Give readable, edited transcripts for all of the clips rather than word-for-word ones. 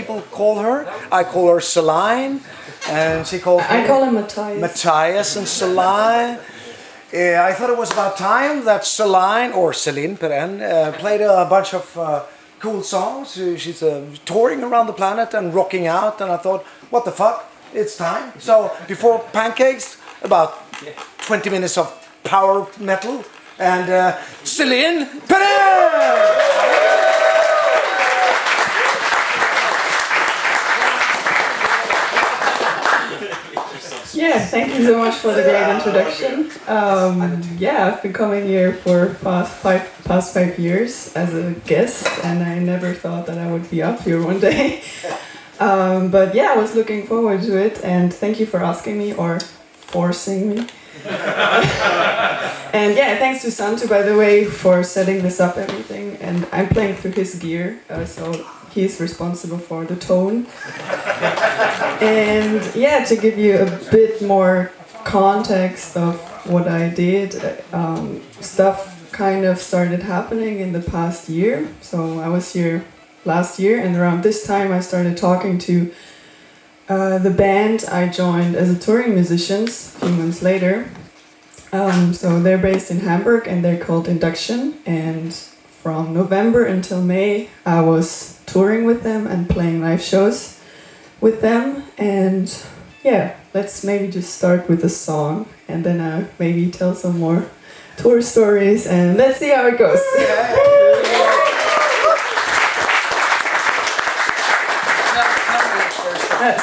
people call her. I call her Celine, and she calls me... I call him Matthias. Matthias and Celine. I thought it was about time that Celine, or Celine Peren, played a bunch of cool songs. She's touring around the planet and rocking out, and I thought, what the fuck, it's time. So before Pancakes, about 20 minutes of power metal, and Celine Peren! Yeah, thank you so much for the great introduction. I've been coming here for past 5 years as a guest, and I never thought that I would be up here one day. But yeah, I was looking forward to it, and thank you for asking me or forcing me. And yeah, thanks to Santu, by the way, for setting this up, everything. And I'm playing through his gear, so he's responsible for the tone. And yeah, to give you a bit more context of what I did, stuff kind of started happening in the past year. So I was here last year, and around this time I started talking to the band I joined as a touring musicians a few months later. So they're based in Hamburg, and they're called Induction, and from November until May I was touring with them and playing live shows with them. And yeah, let's maybe just start with a song, and then I'll maybe tell some more tour stories, and let's see how it goes.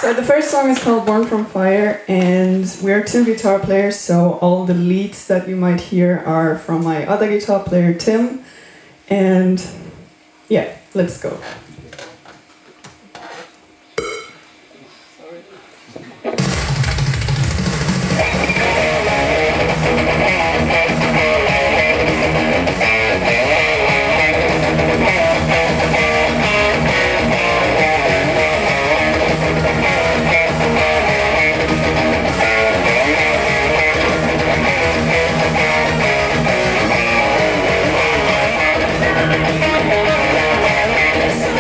So the first song is called Born from Fire, and we're 2 guitar players, so all the leads that you might hear are from my other guitar player, Tim. And yeah, let's go. Yes.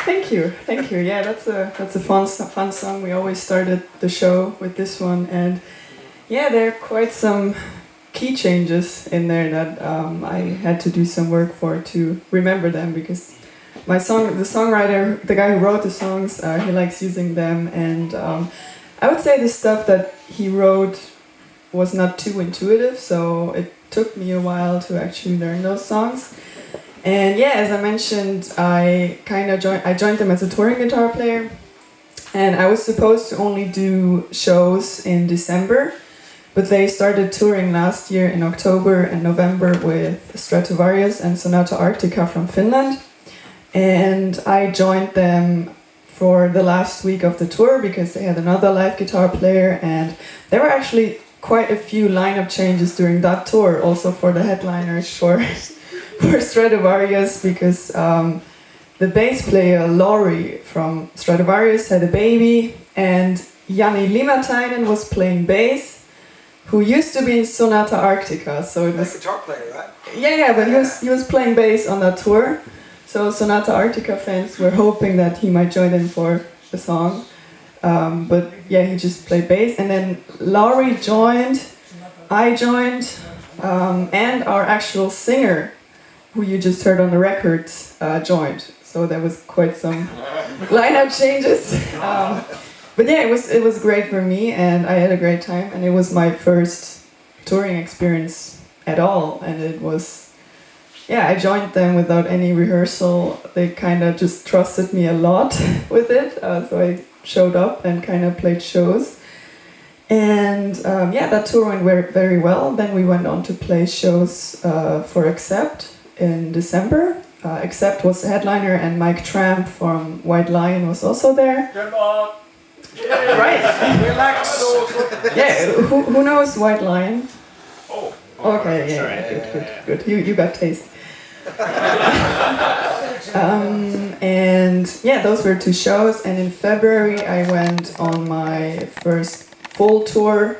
Thank you. Yeah, that's a fun song. We always started the show with this one, and yeah, there are quite some key changes in there that I had to do some work for to remember them, because the songwriter, the guy who wrote the songs, he likes using them, and I would say the stuff that he wrote was not too intuitive, so it took me a while to actually learn those songs. And yeah, as I mentioned, I joined them as a touring guitar player, and I was supposed to only do shows in December, but they started touring last year in October and November with Stratovarius and Sonata Arctica from Finland, and I joined them for the last week of the tour because they had another live guitar player, and there were actually quite a few lineup changes during that tour, also for the headliners for Stratovarius, because the bass player Laurie from Stratovarius had a baby, and Jani Limatainen was playing bass, who used to be in Sonata Arctica, so it was guitar player, right? yeah, but he was playing bass on that tour, so Sonata Arctica fans were hoping that he might join in for the song, but yeah, he just played bass, and then Laurie joined, I joined, and our actual singer, who you just heard on the records, joined. So there was quite some lineup changes. But yeah, it was great for me, and I had a great time, and it was my first touring experience at all, and it was, yeah, I joined them without any rehearsal. They kind of just trusted me a lot with it, so I showed up and kind of played shows. And yeah, that tour went very well. Then we went on to play shows for Accept in December. Accept was the headliner, and Mike Tramp from White Lion was also there. Right. Relax. Yeah, who knows White Lion? Oh. Okay, yeah, good. You got taste. And yeah, those were two shows. And in February, I went on my first full tour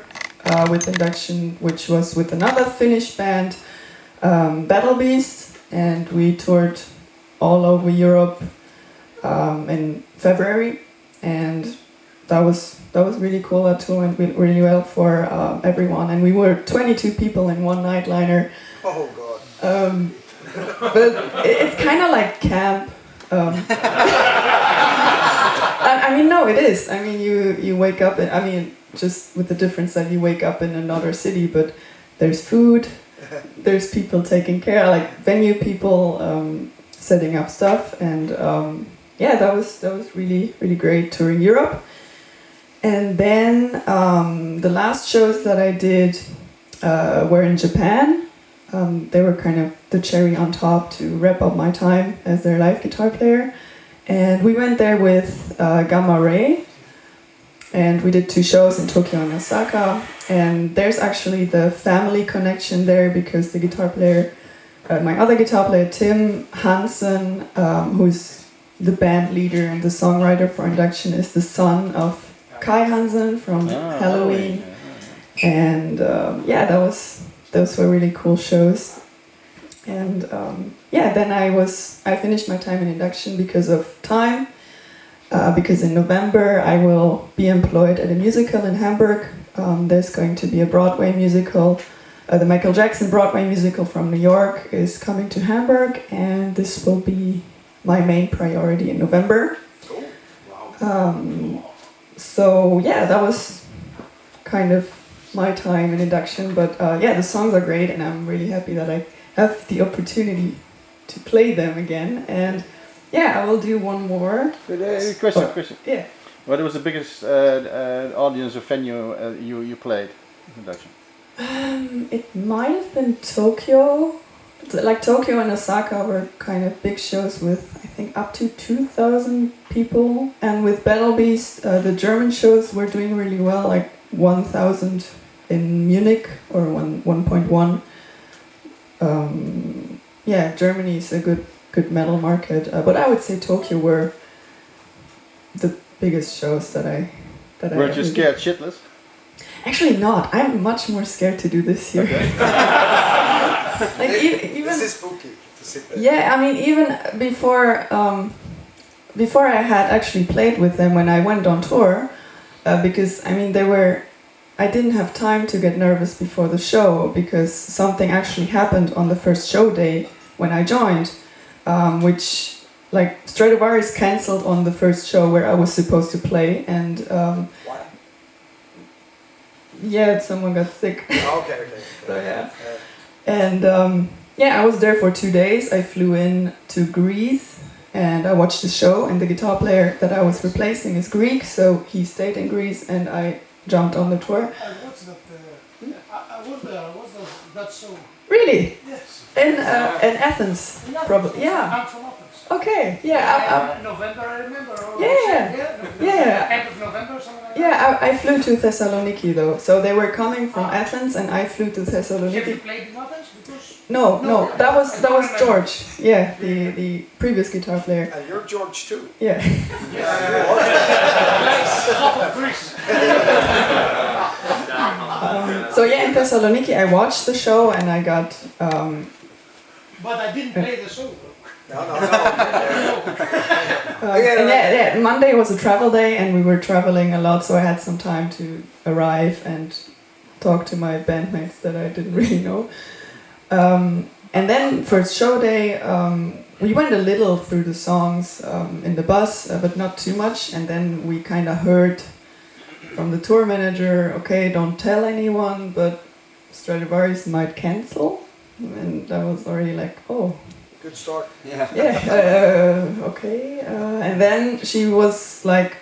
with Induction, which was with another Finnish band, Battle Beast. And we toured all over Europe in February, and that was really cool. That tour went really well for everyone, and we were 22 people in one nightliner. Oh God! But it's kind of like camp. I mean, no, it is. I mean, you wake up. Just with the difference that you wake up in another city, but there's food. There's people taking care, like venue people setting up stuff, and yeah, that was really great touring Europe. And then the last shows that I did were in Japan. They were kind of the cherry on top to wrap up my time as their live guitar player, and we went there with Gamma Ray. And we did 2 shows in Tokyo and Osaka, and there's actually the family connection there, because the guitar player, my other guitar player, Tim Hansen, who's the band leader and the songwriter for Induction, is the son of Kai Hansen from Halloween. And yeah, those were really cool shows. And yeah, then I finished my time in Induction because of time. Because in November I will be employed at a musical in Hamburg. There's going to be a Broadway musical. The Michael Jackson Broadway musical from New York is coming to Hamburg, and this will be my main priority in November. So yeah, that was kind of my time in Induction. But yeah, the songs are great, and I'm really happy that I have the opportunity to play them again. And yeah, I will do one more. Question. Yeah. What was the biggest audience or venue you played in Induction? It might have been Tokyo. Like Tokyo and Osaka were kind of big shows with, I think, up to 2,000 people. And with Battle Beast, the German shows were doing really well, like 1,000 in Munich, or 1.1. Yeah, Germany is a good metal market, but I would say Tokyo were the biggest shows that I Weren't you scared shitless? Actually not. I'm much more scared to do this here. Okay. Like even This is spooky to sit there. yeah, I mean, even before before I had actually played with them when I went on tour, because I mean I didn't have time to get nervous before the show because something actually happened on the first show day when I joined, which like Stratovarius cancelled on the first show where I was supposed to play, and yeah, someone got sick. Okay. So yeah, and I was there for 2 days. I flew in to Greece and I watched the show, and the guitar player that I was replacing is Greek, so he stayed in Greece and I jumped on the tour. What's that? I was there. That show? Really? Yes. In Athens, probably. Yeah. I'm from Athens. Okay. Yeah. November, I remember. Yeah. End of November, something like that. Yeah. I flew to Thessaloniki though, so they were coming from Athens, and I flew to Have you Thessaloniki. played in Athens? Because No, that was George. Yeah, the previous guitar player. And you're George too. Yeah. half of Greece. So yeah, in Thessaloniki, I watched the show and I got. But I didn't play the show. No. And Monday was a travel day, and we were traveling a lot, so I had some time to arrive and talk to my bandmates that I didn't really know. And then for show day, we went a little through the songs in the bus, but not too much. And then we kind of heard from the tour manager, okay, don't tell anyone, but Stratovarius might cancel. And I was already like, oh. Good start. Okay. And then she was like,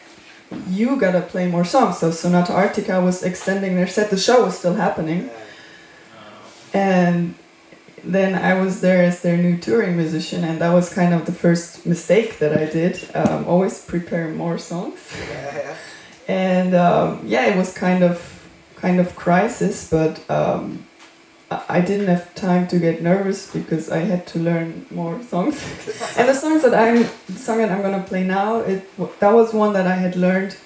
you gotta play more songs. So Sonata Arctica was extending their set. The show was still happening. And then I was there as their new touring musician, and that was kind of the first mistake that I did. Always prepare more songs. And it was kind of crisis, but I didn't have time to get nervous because I had to learn more songs. And the song that I'm gonna play now, that was one that I had learned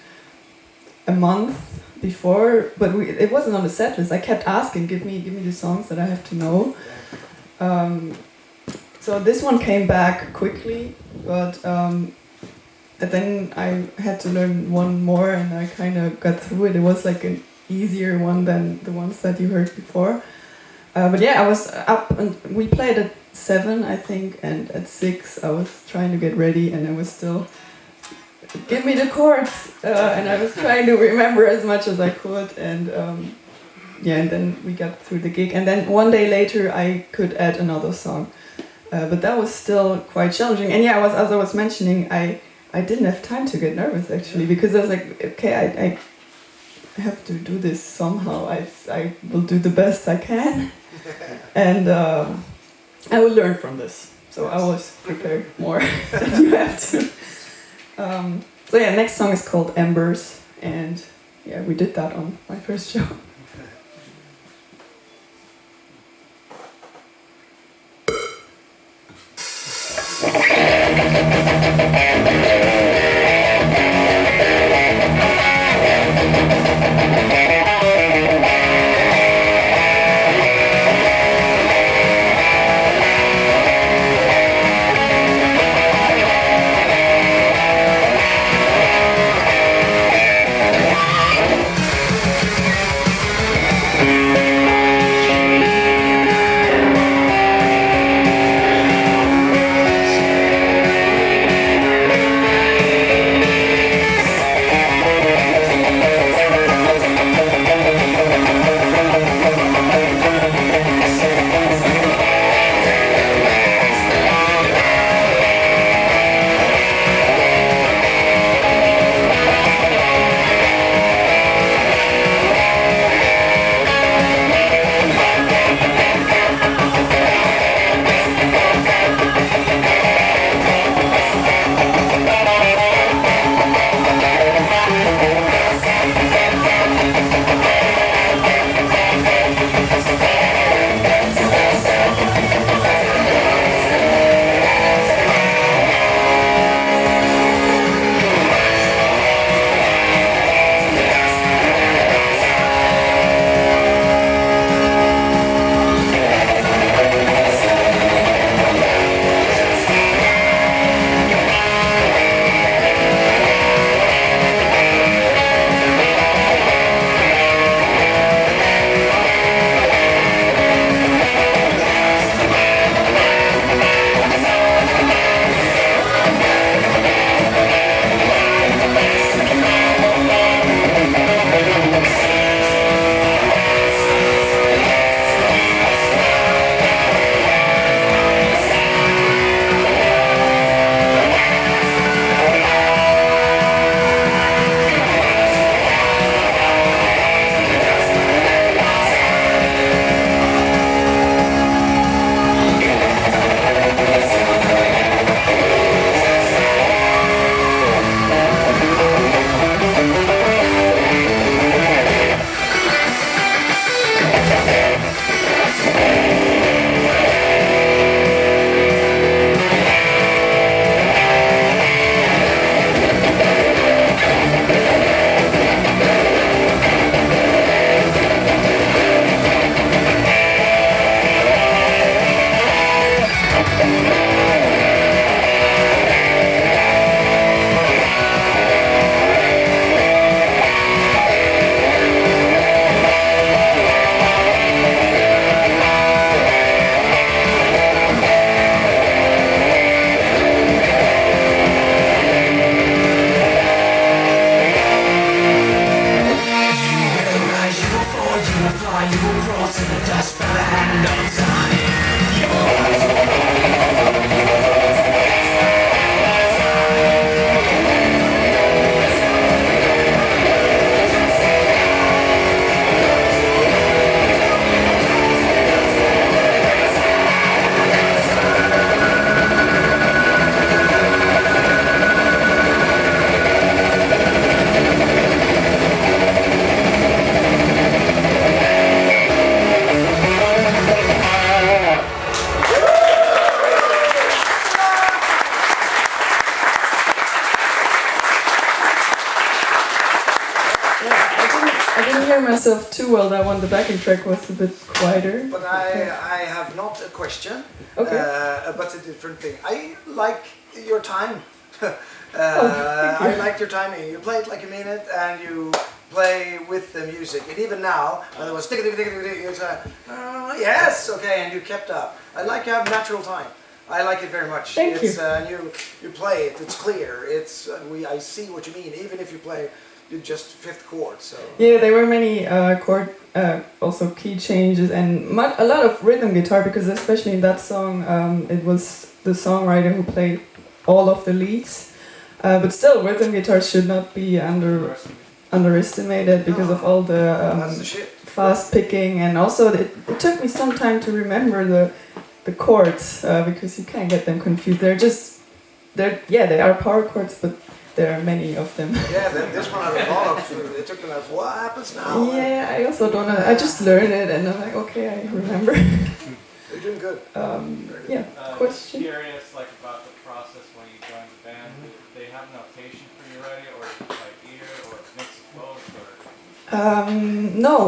a month before, but it wasn't on the set list. I kept asking, give me the songs that I have to know. So this one came back quickly, but then I had to learn one more, and I kind of got through it. It was like an easier one than the ones that you heard before. But yeah, I was up, and we played at 7, I think, and at 6 I was trying to get ready, and I was still, give me the chords, and I was trying to remember as much as I could, and and then we got through the gig, and then one day later I could add another song, but that was still quite challenging. And yeah, as I was mentioning, I didn't have time to get nervous actually, because I was like, okay, I have to do this somehow. I will do the best I can, and I will learn from this. So I was prepared more than you have to. So yeah, next song is called Embers, and yeah, we did that on my first show. myself too well. That one, the backing track, was a bit quieter. But I have not a question, Okay. but a different thing. I like your time. Thank you. I like your timing. You play it like you mean it, and you play with the music. And even now, when it was tick tick tick tick tick, it's yes, okay, and you kept up. I like you have natural time. I like it very much. Thank you. You play it. It's clear. It's I see what you mean. Even if you play just fifth chord. So Yeah, there were many chord, also key changes, and a lot of rhythm guitar, because especially in that song, it was the songwriter who played all of the leads. But still, rhythm guitar should not be underestimated because of all that's the the shit. fast picking, and also it took me some time to remember the chords, because you can't get them confused. They are power chords, but there are many of them. Yeah, this one had a lot of. It took me like, what happens now? Yeah, I also don't know. I just learned it, and I'm like, okay, I remember. You're doing good. Yeah. Question. Curious, like about the process when you join the band. Do they have notation for you already, or is it by ear, or mix of both, or? No.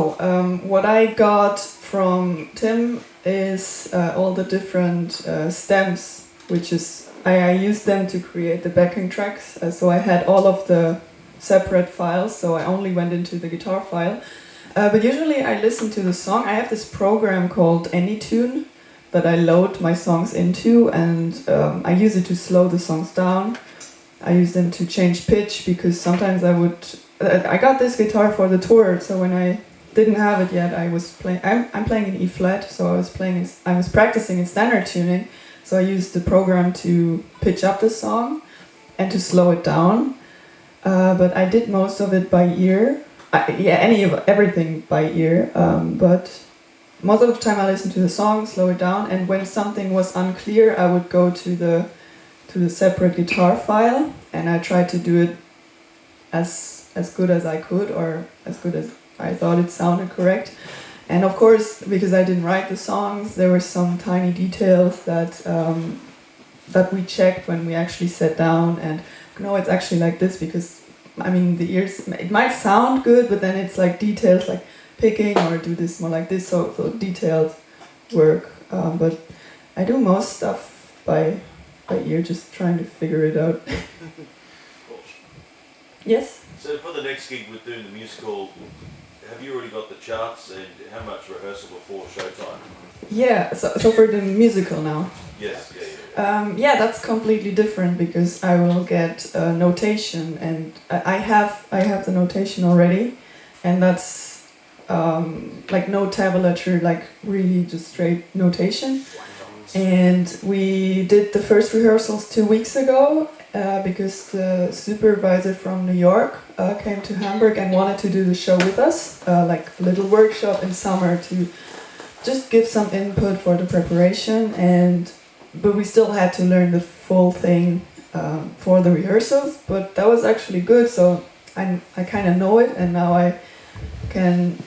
What I got from Tim is all the different stems, which is I used them to create the backing tracks. So I had all of the separate files, so I only went into the guitar file. But usually I listen to the song. I have this program called AnyTune that I load my songs into, and I use it to slow the songs down. I use them to change pitch, because sometimes I got this guitar for the tour, so when I didn't have it yet, I was playing. I'm playing in E flat, so I was practicing in standard tuning. So I used the program to pitch up the song and to slow it down. But I did most of it by ear. Everything by ear. But most of the time I listened to the song, slow it down, and when something was unclear, I would go to the separate guitar file, and I tried to do it as good as I could, or as good as I thought it sounded correct. And of course, because I didn't write the songs, there were some tiny details that we checked when we actually sat down, and no, it's actually like this, because I mean the ears, it might sound good, but then it's like details like picking or do this more like this, so detailed work. But I do most stuff by ear, just trying to figure it out. Yes? So for the next gig with doing the musical, have you already got the charts, and how much rehearsal before showtime? Yeah, so for the musical now. Yes, yeah. Yeah, that's completely different, because I will get notation, and I have the notation already, and that's like no tablature, like really just straight notation. And we did the first rehearsals 2 weeks ago, because the supervisor from New York came to Hamburg and wanted to do the show with us, like a little workshop in summer to just give some input for the preparation. But we still had to learn the full thing for the rehearsals, but that was actually good, so I kind of know it, and now I can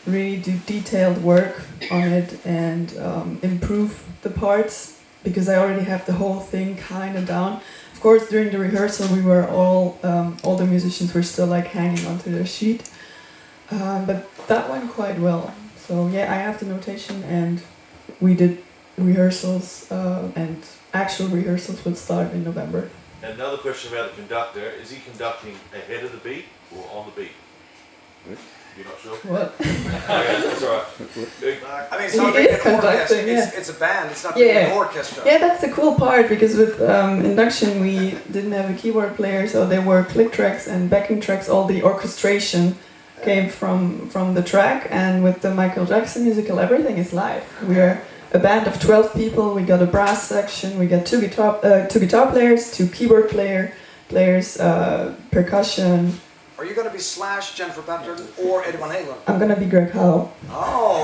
really do detailed work on it and improve the parts, because I already have the whole thing kind of down. Of course, during the rehearsal, we were all the musicians were still like hanging onto their sheet, but that went quite well. So yeah, I have the notation, and we did rehearsals, and actual rehearsals would start in November. And another question about the conductor, is he conducting ahead of the beat or on the beat? You're not sure? What? Okay, that's alright. I mean, it's not He like is an orchestra. conducting, yeah. It's a band. It's not Yeah. really an orchestra. Yeah, that's the cool part, because with induction we didn't have a keyboard player, so there were click tracks and backing tracks. All the orchestration came from the track, and with the Michael Jackson musical, everything is live. We are a band of 12 people. We got a brass section. We got two guitar players, two keyboard players, percussion. Are you going to be Slash, Jennifer Batten, or Eddie Van Halen? I'm gonna be Greg Howe. Oh,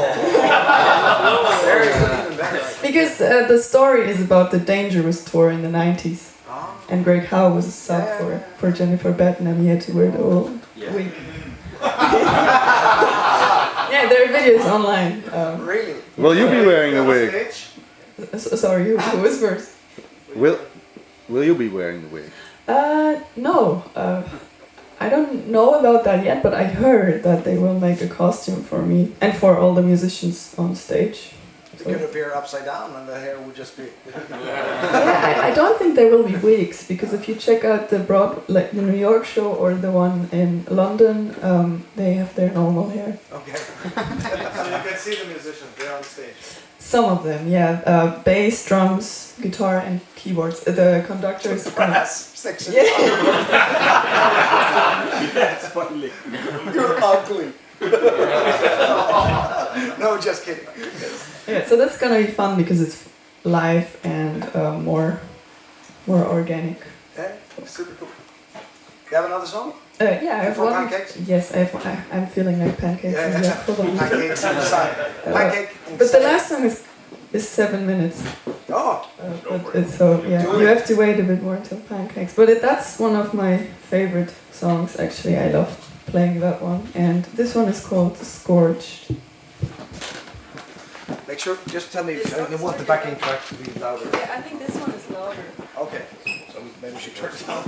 very good, even better. Because the story is about the Dangerous tour in the 90s. Oh. And Greg Howe was a sub for Jennifer Batten, and he had to wear the old wig. Yeah, there are videos online. Really? Will you be wearing a wig? Sorry, who is first? Will you be wearing the wig? No. I don't know about that yet, but I heard that they will make a costume for me and for all the musicians on stage. You could appear upside down and the hair would just be... Yeah, I don't think there will be wigs, because if you check out the the New York show or the one in London, they have their normal hair. Okay. So you can see the musicians, they're on stage. Some of them, yeah. Bass, drums, guitar, and keyboards. The conductor is Brass section. Yeah. That's funny. You're ugly. No, just kidding. Yeah, so that's gonna be fun because it's live and more organic. Okay, super cool. You have another song? Yeah, I have For one. pancakes? Yes, I'm feeling like pancakes. Yeah, Yeah, probably. Pancakes inside. Pancake But the inside. last song is 7 minutes. Oh, But it's so yeah, you have to wait a bit more until pancakes. But that's one of my favorite songs. Actually, I love playing that one. And this one is called Scorgched. make sure, just tell me if you want the backing track to be louder. Yeah, I think this one is louder. Okay, so maybe we should turn it down.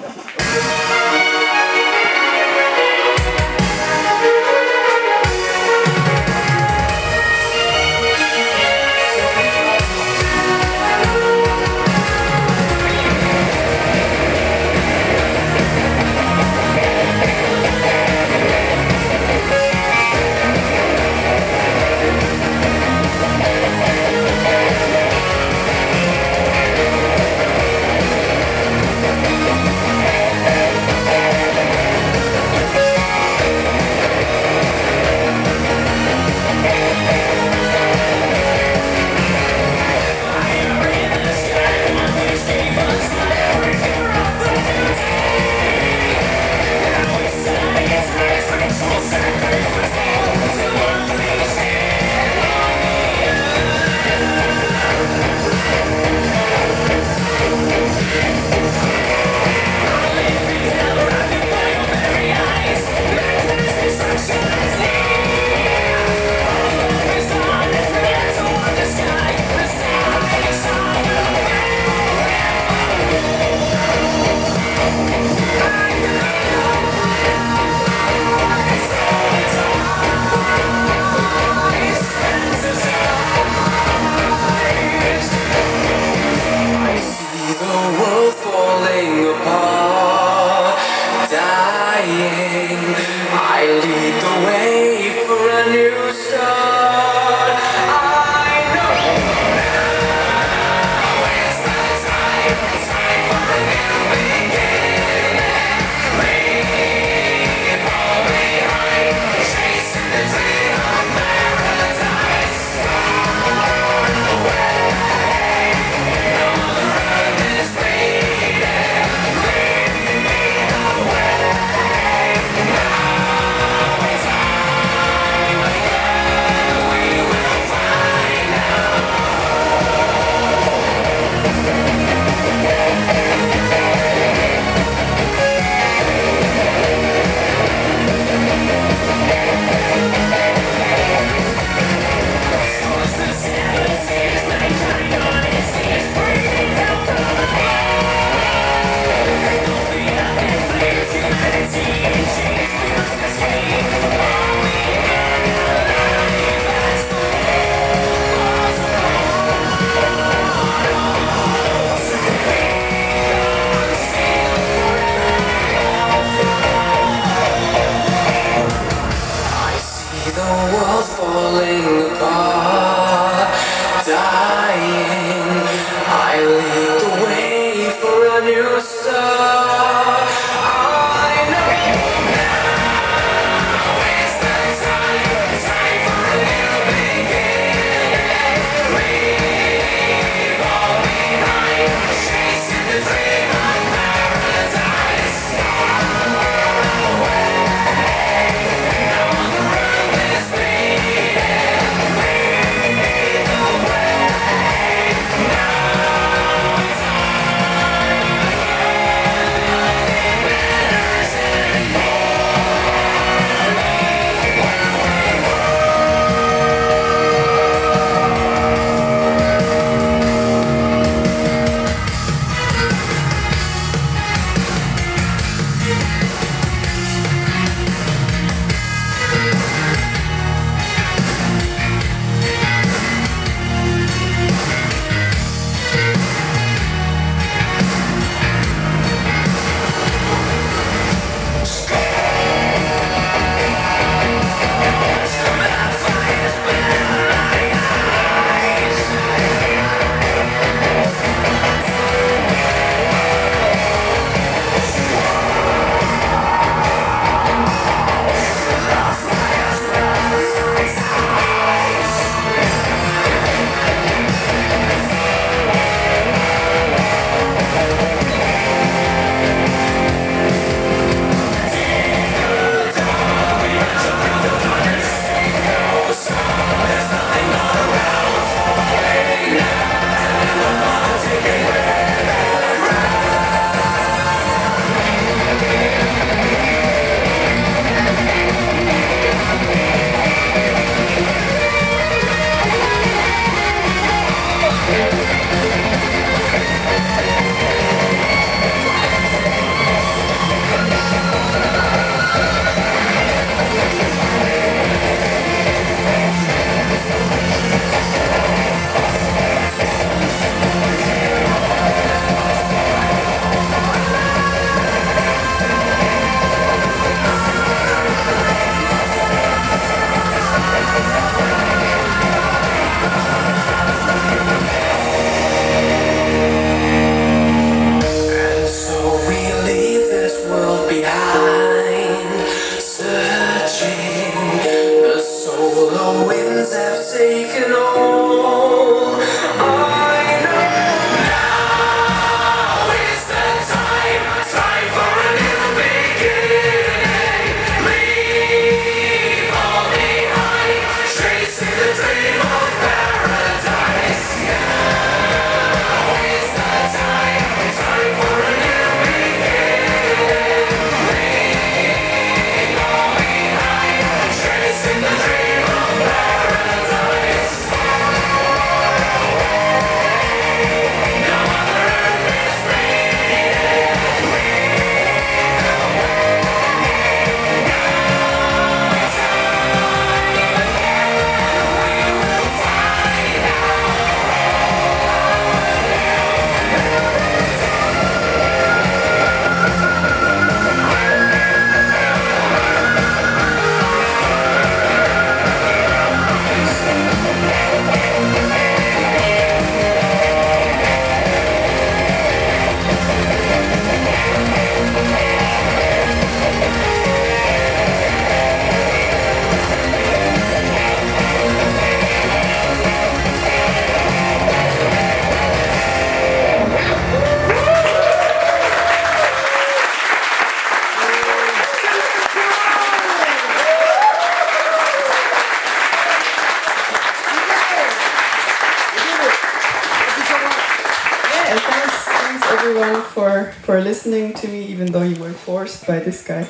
everyone for listening to me, even though you were forced by this guy.